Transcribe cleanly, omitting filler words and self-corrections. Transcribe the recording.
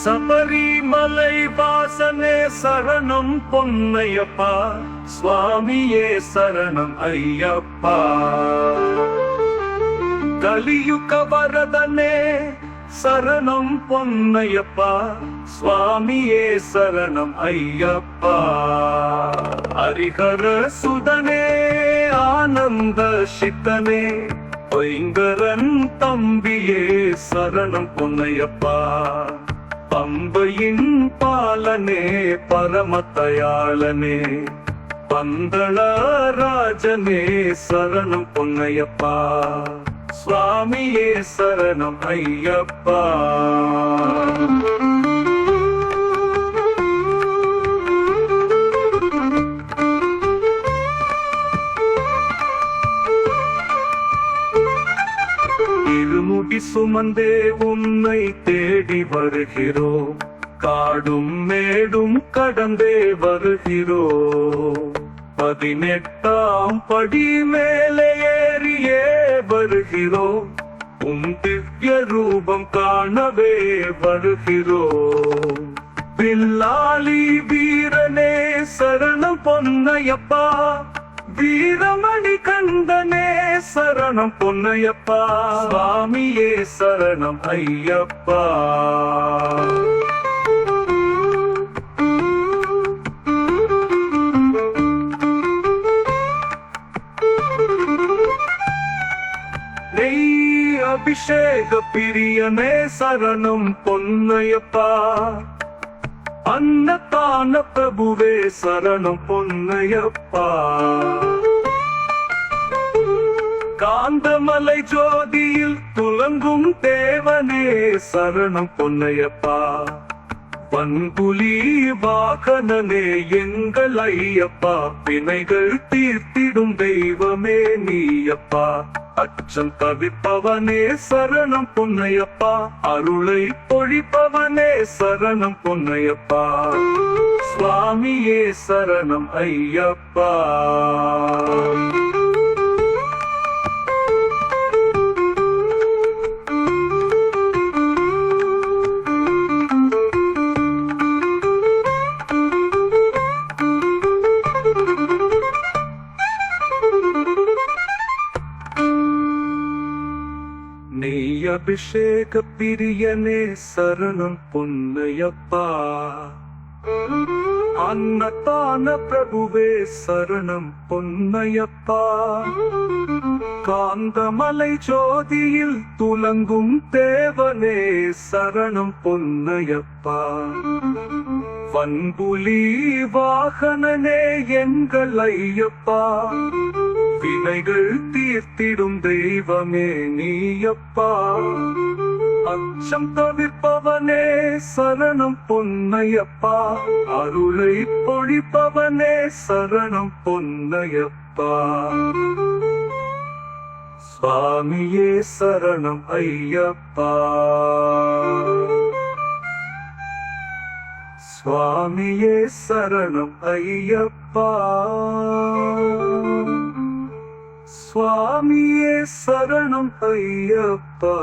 சபரிமலை வாசனே சரணம் பொன்னையப்பா, சுவாமியே சரணம் ஐயப்பா. கலியுக வரதனே சரணம் பொன்னையப்பா, சுவாமியே சரணம் ஐயப்பா. ஹரிஹர சுதனே ஆனந்த சித்தனே, பைங்கரன் தம்பியே சரணம் பொன்னையப்பா. பம்பையின் பாலனே பரமதயாளனே, பந்தளராஜனே சரணம் பொன்னையப்பா, சுவாமியே சரணம் ஐயப்பா. இருமுடி சுமந்தே உன்னை தேடி வருகிறோம், காடும் மேடும் கடந்தே வருகிறோம். 18ஆம் படி மேலே ஏறியே வருகிறோம், உன் திவ்ய ரூபம் காணவே வருகிறோம். வில்லாளி வீரனே சரணம் பொன்னையப்பா, வீரமணி கண்டனே சரணம் பொன்னையப்பா, சுவாமியே சரணம் ஐயப்பா. நெய் அபிஷேக பிரியனே சரணம் பொன்னையப்பா, அன்னதான பிரபுவே சரணம் பொன்னையப்பா. காந்தமலை ஜோதியில் துலங்கும் தேவனே சரணம் பொன்னையப்பா. பண்புலி வாகனனே எங்கள் ஐயப்பா, வினைகள் தீர்த்திடும் தெய்வமே நீயப்பா. அச்சம் தவிப்பவனே சரணம் பொன்னையப்பா, அருளை பொழிப்பவனே சரணம் பொன்னையப்பா, சுவாமியே சரணம் ஐயப்பா. நெய் அபிஷேக பிரியனே சரணம் பொன்னையப்பா, அன்னதான பிரபுவே சரணம் பொன்னையப்பா. காந்தமலை ஜோதியில் துலங்கும் தேவனே சரணம் பொன்னையப்பா. பண்புலி வாகனனே எங்கள் ஐயப்பா, வினைகள் தீர்த்திடும் தெய்வமே நீயப்பா. அச்சம் தவிர்ப்பவனே சரணம் பொன்னையப்பா, அருளை பொழிப்பவனே சரணம் பொன்னையப்பா, சுவாமியே சரணம் ஐயப்பா. சுவாமியே சரணம் ஐயப்பா, சுவாமியே சரணம் ஐயப்பா.